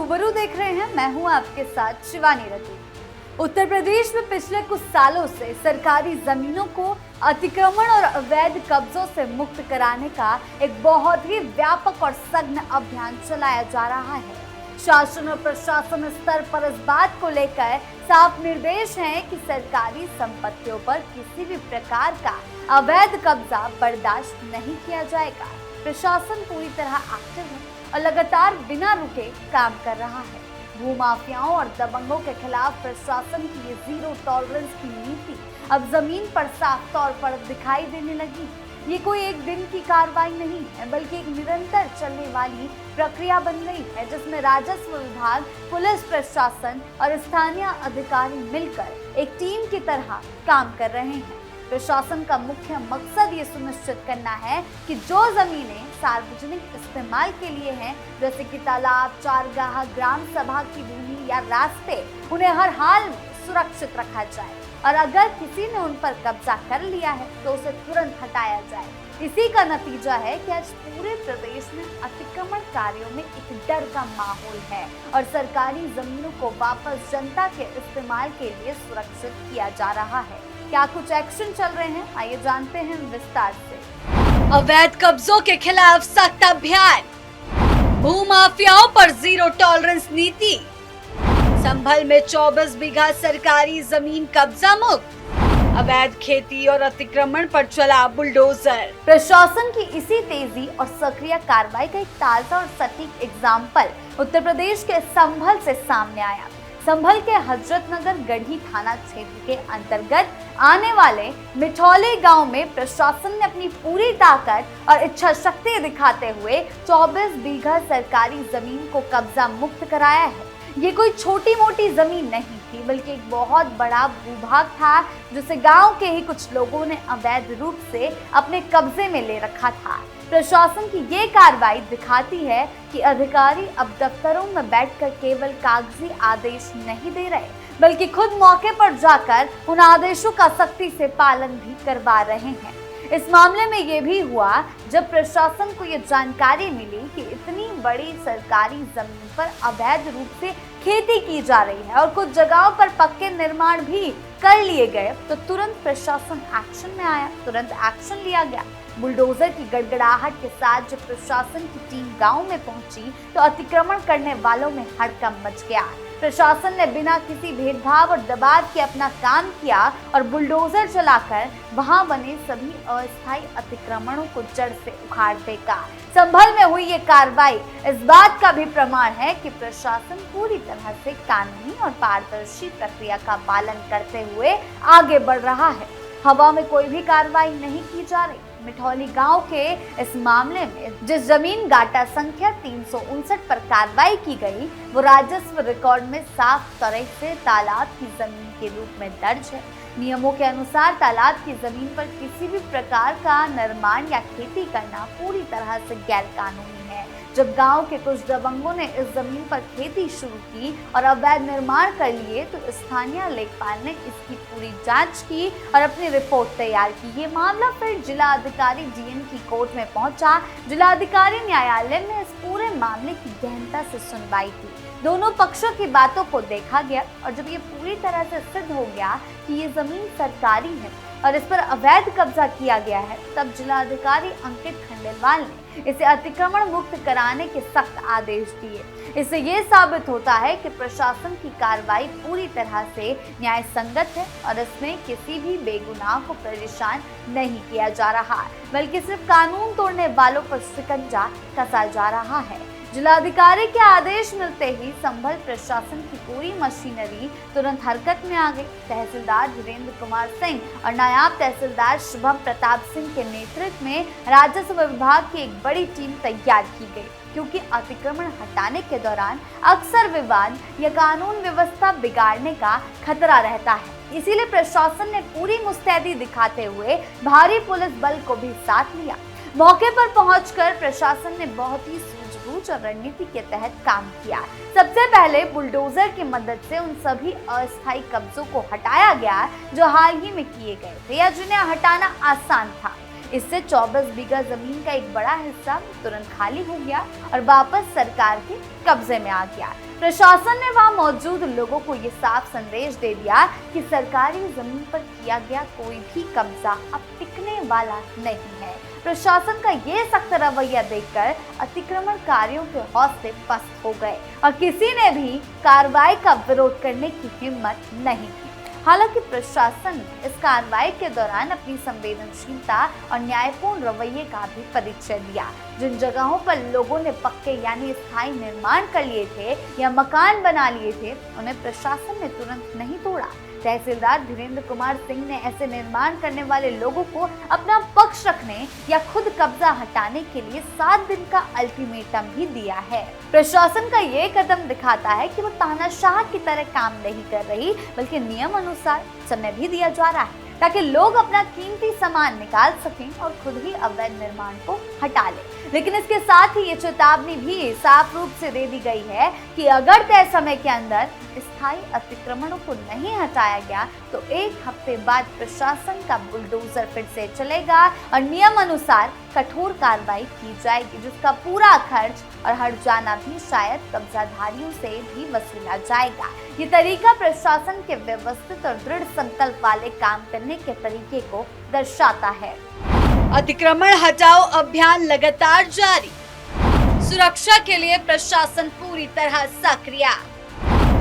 रूबरू देख रहे हैं। मैं हूं आपके साथ शिवानी रतू। उत्तर प्रदेश में पिछले कुछ सालों से सरकारी जमीनों को अतिक्रमण और अवैध कब्जों से मुक्त कराने का एक बहुत ही व्यापक और सघन अभियान चलाया जा रहा है। शासन और प्रशासन स्तर पर इस बात को लेकर साफ निर्देश हैं कि सरकारी संपत्तियों पर किसी भी प्रकार का अवैध कब्जा बर्दाश्त नहीं किया जाएगा। प्रशासन पूरी तरह एक्टिव है और लगातार बिना रुके काम कर रहा है। भूमाफियाओं और दबंगों के खिलाफ प्रशासन की ये जीरो टॉलरेंस की नीति अब जमीन पर साफ तौर पर दिखाई देने लगी। ये कोई एक दिन की कार्रवाई नहीं है, बल्कि एक निरंतर चलने वाली प्रक्रिया बन गई है, जिसमें राजस्व विभाग, पुलिस प्रशासन और स्थानीय अधिकारी मिलकर एक टीम की तरह काम कर रहे हैं। प्रशासन का मुख्य मकसद ये सुनिश्चित करना है कि जो जमीनें सार्वजनिक इस्तेमाल के लिए हैं, जैसे कि तालाब, चारगाह, ग्राम सभा की भूमि या रास्ते, उन्हें हर हाल में सुरक्षित रखा जाए और अगर किसी ने उन पर कब्जा कर लिया है तो उसे तुरंत हटाया जाए। इसी का नतीजा है कि आज पूरे प्रदेश में अतिक्रमण कार्यों में एक डर का माहौल है और सरकारी जमीनों को वापस जनता के इस्तेमाल के लिए सुरक्षित किया जा रहा है। क्या कुछ एक्शन चल रहे हैं, आइए जानते हैं विस्तार से। अवैध कब्जों के खिलाफ सख्त अभियान, भूमाफियाओं पर जीरो टॉलरेंस नीति, संभल में 24 बीघा सरकारी जमीन कब्जा मुक्त, अवैध खेती और अतिक्रमण पर चला बुलडोजर। प्रशासन की इसी तेजी और सक्रिय कार्रवाई का एक ताजा और सटीक एग्जाम्पल उत्तर प्रदेश के संभल से सामने आया। संभल के हजरतनगर गढ़ी थाना क्षेत्र के अंतर्गत आने वाले मिठौली गांव में प्रशासन ने अपनी पूरी ताकत और इच्छा शक्ति दिखाते हुए 24 बीघा सरकारी जमीन को कब्जा मुक्त कराया है। ये कोई छोटी मोटी जमीन नहीं थी, बल्कि एक बहुत बड़ा भूभाग था जिसे गांव के ही कुछ लोगों ने अवैध रूप से अपने कब्जे में ले रखा था। प्रशासन की ये कार्रवाई दिखाती है कि अधिकारी अब दफ्तरों में बैठकर केवल कागजी आदेश नहीं दे रहे, बल्कि खुद मौके पर जाकर उन आदेशों का सख्ती से पालन भी करवा रहे हैं। इस मामले में ये भी हुआ जब प्रशासन को ये जानकारी मिली कि इतनी बड़ी सरकारी जमीन पर अवैध रूप से खेती की जा रही है और कुछ जगहों पर पक्के निर्माण भी कर लिए गए, तो तुरंत प्रशासन एक्शन में आया, तुरंत एक्शन लिया गया। बुलडोजर की गड़गड़ाहट के साथ जब प्रशासन की टीम गांव में पहुंची तो अतिक्रमण करने वालों में हड़कंप मच गया। प्रशासन ने बिना किसी भेदभाव और दबाव के अपना काम किया और बुलडोजर चलाकर वहां बने सभी अस्थायी अतिक्रमणों को जड़ से उखाड़ फेंका। संभल में हुई ये कार्रवाई इस बात का भी प्रमाण है कि प्रशासन पूरी तरह से कानूनी और पारदर्शी प्रक्रिया का पालन करते हुए आगे बढ़ रहा है। हवा में कोई भी कार्रवाई नहीं की जा रही। मिठौली गांव के इस मामले में जिस जमीन गाटा संख्या 359 पर कार्रवाई की गई, वो राजस्व रिकॉर्ड में साफ तरह से तालाब की जमीन के रूप में दर्ज है। नियमों के अनुसार तालाब की जमीन पर किसी भी प्रकार का निर्माण या खेती करना पूरी तरह से गैर कानूनी है। जब गांव के कुछ दबंगों ने इस जमीन पर खेती शुरू की और अवैध निर्माण कर लिए, तो स्थानीय लेखपाल ने इसकी पूरी जांच की और अपनी रिपोर्ट तैयार की। ये मामला फिर जिला अधिकारी डीएन की कोर्ट में पहुंचा। जिला अधिकारी न्यायालय में इस पूरे मामले की गहनता से सुनवाई की। दोनों पक्षों की बातों को देखा गया और जब ये पूरी तरह से सिद्ध हो गया कि ये जमीन सरकारी है और इस पर अवैध कब्जा किया गया है, तब जिला अधिकारी अंकित खंडेलवाल ने इसे अतिक्रमण मुक्त कराने के सख्त आदेश दिए। इससे ये साबित होता है कि प्रशासन की कार्रवाई पूरी तरह से न्याय संगत है और इसमें किसी भी बेगुनाह को परेशान नहीं किया जा रहा, बल्कि सिर्फ कानून तोड़ने वालों पर शिकंजा कसा जा रहा है। जिलाधिकारी के आदेश मिलते ही संभल प्रशासन की पूरी मशीनरी तुरंत हरकत में आ गई। तहसीलदार धीरेन्द्र कुमार सिंह और नायब तहसीलदार शुभम प्रताप सिंह के नेतृत्व में राजस्व विभाग की एक बड़ी टीम तैयार की गई, क्योंकि अतिक्रमण हटाने के दौरान अक्सर विवाद या कानून व्यवस्था बिगाड़ने का खतरा रहता है। इसीलिए प्रशासन ने पूरी मुस्तैदी दिखाते हुए भारी पुलिस बल को भी साथ लिया। मौके पर पहुंचकर प्रशासन ने बहुत ही सूझबूझ और रणनीति के तहत काम किया। सबसे पहले बुलडोजर की मदद से उन सभी अस्थायी कब्जों को हटाया गया जो हाल ही में किए गए थे या जिन्हें हटाना आसान था। इससे 24 बीघा जमीन का एक बड़ा हिस्सा तुरंत खाली हो गया और वापस सरकार के कब्जे में आ गया। प्रशासन ने वहां मौजूद लोगों को ये साफ संदेश दे दिया कि सरकारी जमीन पर किया गया कोई भी कब्जा अब टिकने वाला नहीं है। प्रशासन का ये सख्त रवैया देखकर अतिक्रमणकारियों के हौसले पस्त हो गए और किसी ने भी कार्रवाई का विरोध करने की हिम्मत नहीं की। हालांकि प्रशासन इस कार्रवाई के दौरान अपनी संवेदनशीलता और न्यायपूर्ण रवैये का भी परिचय दिया। जिन जगहों पर लोगों ने पक्के यानी स्थायी निर्माण कर लिए थे या मकान बना लिए थे, उन्हें प्रशासन ने तुरंत नहीं तोड़ा। तहसीलदार धीरेन्द्र कुमार सिंह ने ऐसे निर्माण करने वाले लोगों को अपना पक्ष रखने या खुद कब्जा हटाने के लिए 7 दिन का अल्टीमेटम भी दिया है। प्रशासन का ये कदम दिखाता है कि वो तानाशाह की तरह काम नहीं कर रही, बल्कि नियम अनुसार समय भी दिया जा रहा है ताकि लोग अपना कीमती सामान निकाल सकें और खुद ही अवैध निर्माण को हटा लें। लेकिन इसके साथ ही ये चेतावनी भी साफ रूप से दे दी गई है कि अगर तय समय के अंदर स्थायी अतिक्रमणों को नहीं हटाया गया तो 1 हफ्ते बाद प्रशासन का बुलडोजर फिर से चलेगा और नियम अनुसार कठोर कार्रवाई की जाएगी, जिसका पूरा खर्च और हट जाना भी शायद कब्जाधारियों से भी वसूला जाएगा। ये तरीका प्रशासन के व्यवस्थित और दृढ़ संकल्प वाले काम करने के तरीके को दर्शाता है। अतिक्रमण हटाओ अभियान लगातार जारी, सुरक्षा के लिए प्रशासन पूरी तरह सक्रिय,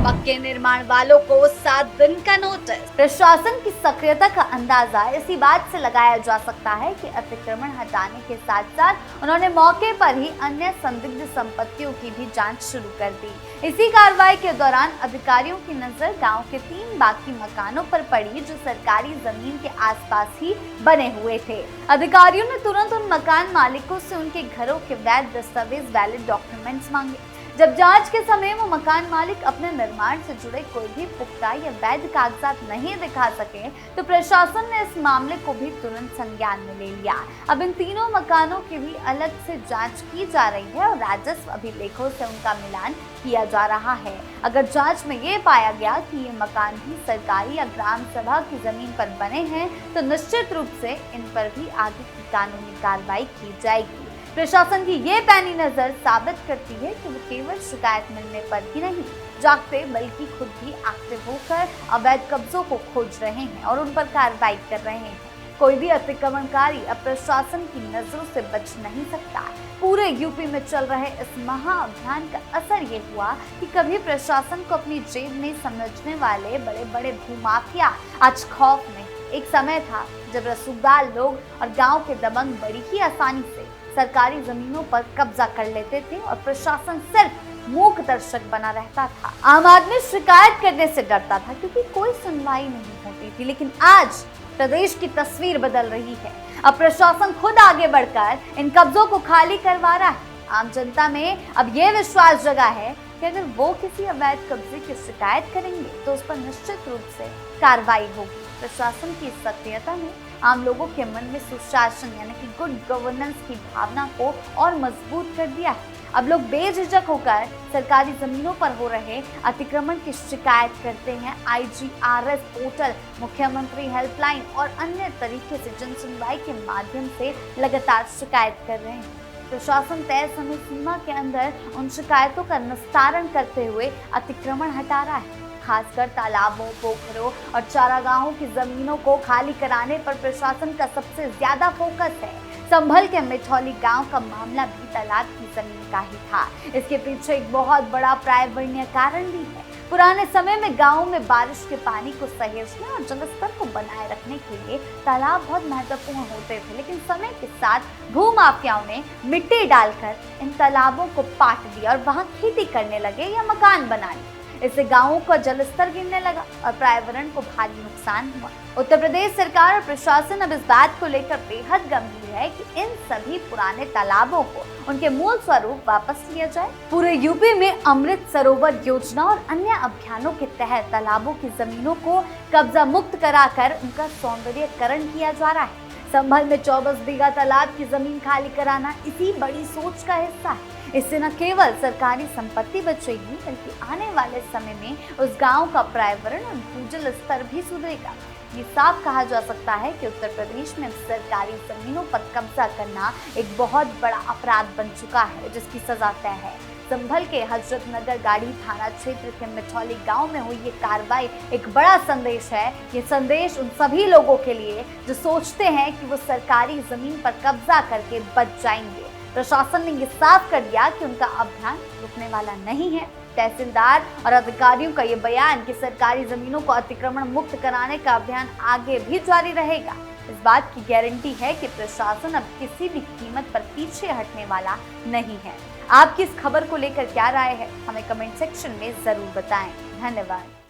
पक्के निर्माण वालों को 7 दिन का नोटिस। प्रशासन की सक्रियता का अंदाजा इसी बात से लगाया जा सकता है कि अतिक्रमण हटाने के साथ साथ उन्होंने मौके पर ही अन्य संदिग्ध संपत्तियों की भी जांच शुरू कर दी। इसी कार्रवाई के दौरान अधिकारियों की नजर गांव के 3 बाकी मकानों पर पड़ी जो सरकारी जमीन के आसपास ही बने हुए थे। अधिकारियों ने तुरंत उन मकान मालिकों से उनके घरों के वैध दस्तावेज, वैलिड डॉक्यूमेंट्स मांगे। जब जांच के समय वो मकान मालिक अपने निर्माण से जुड़े कोई भी पुख्ता या वैध कागजात नहीं दिखा सके तो प्रशासन ने इस मामले को भी तुरंत संज्ञान में ले लिया। अब इन तीनों मकानों की भी अलग से जांच की जा रही है और राजस्व अभिलेखों से उनका मिलान किया जा रहा है। अगर जांच में ये पाया गया कि ये मकान भी सरकारी या ग्राम सभा की जमीन पर बने हैं तो निश्चित रूप से इन पर भी आगे की कानूनी कार्रवाई की जाएगी। प्रशासन की ये पैनी नजर साबित करती है कि वो केवल शिकायत मिलने पर ही नहीं जागते, बल्कि खुद भी एक्टिव होकर अवैध कब्जों को खोज रहे हैं और उन पर कार्रवाई कर रहे हैं। कोई भी अतिक्रमणकारी अब प्रशासन की नजरों से बच नहीं सकता। पूरे यूपी में चल रहे इस महाअभियान का असर ये हुआ कि कभी प्रशासन को अपनी जेब में समझने वाले बड़े बड़े भूमाफिया आज खौफ नहीं। एक समय था जब रसूखदार लोग और गांव के दबंग बड़ी ही आसानी से सरकारी जमीनों पर कब्जा कर लेते थे और प्रशासन सिर्फ मूक दर्शक बना रहता था। आम आदमी शिकायत करने से डरता था क्योंकि कोई सुनवाई नहीं होती थी। लेकिन आज प्रदेश की तस्वीर बदल रही है। अब प्रशासन खुद आगे बढ़कर इन कब्जों को खाली करवा रहा है। आम जनता में अब ये विश्वास जगा है कि अगर वो किसी अवैध कब्जे की शिकायत करेंगे तो उस पर निश्चित रूप से कार्रवाई होगी। प्रशासन की सक्रियता ने आम लोगों के मन में सुशासन यानी कि गुड गवर्नेंस की भावना को और मजबूत कर दिया है। अब लोग बेझिझक होकर सरकारी जमीनों पर हो रहे अतिक्रमण की शिकायत करते हैं। IGRS पोर्टल, मुख्यमंत्री हेल्पलाइन और अन्य तरीके से जन सुनवाई के माध्यम से लगातार शिकायत कर रहे हैं। प्रशासन तय समय सीमा के अंदर उन शिकायतों का निस्तारण करते हुए अतिक्रमण हटा रहा है। खासकर तालाबों, पोखरों और चारागाहों की जमीनों को खाली कराने पर प्रशासन का सबसे ज्यादा फोकस है। संभल के मिठौली गांव का मामला भी तालाब की जमीन का ही था। इसके पीछे एक बहुत बड़ा पर्यावरणीय कारण भी है। पुराने समय में गांवों में बारिश के पानी को सहेजने और जलस्तर को बनाए रखने के लिए तालाब बहुत महत्वपूर्ण होते थे, लेकिन समय के साथ भूमाफियाओं ने मिट्टी डालकर इन तालाबों को पाट दिया और वहां खेती करने लगे या मकान बना लिए। इससे गांवों का जलस्तर गिरने लगा और पर्यावरण को भारी नुकसान हुआ। उत्तर प्रदेश सरकार और प्रशासन अब इस बात को लेकर बेहद गंभीर है कि इन सभी पुराने तालाबों को उनके मूल स्वरूप वापस लिया जाए। पूरे यूपी में अमृत सरोवर योजना और अन्य अभियानों के तहत तालाबों की जमीनों को कब्जा मुक्त कराकर उनका सौंदर्यीकरण किया जा रहा है। संभल में 24 बीघा तालाब की जमीन खाली कराना इसी बड़ी सोच का हिस्सा है। इससे न केवल सरकारी संपत्ति बचेगी, बल्कि आने वाले समय में उस गांव का पर्यावरण और भूजल स्तर भी सुधरेगा। ये साफ कहा जा सकता है कि उत्तर प्रदेश में सरकारी जमीनों पर कब्जा करना एक बहुत बड़ा अपराध बन चुका है, जिसकी सजा तय है। संभल के हजरत नगर गाड़ी थाना क्षेत्र के मिठौली गांव में हुई ये कार्रवाई एक बड़ा संदेश है। ये संदेश उन सभी लोगों के लिए जो सोचते हैं कि वो सरकारी जमीन पर कब्जा करके बच जाएंगे। प्रशासन ने ये साफ कर दिया कि उनका अभियान रुकने वाला नहीं है। तहसीलदार और अधिकारियों का ये बयान कि सरकारी जमीनों को अतिक्रमण मुक्त कराने का अभियान आगे भी जारी रहेगा, इस बात की गारंटी है कि प्रशासन अब किसी भी कीमत पर पीछे हटने वाला नहीं है। आपकी इस खबर को लेकर क्या राय है, हमें कमेंट सेक्शन में जरूर बताएं। धन्यवाद।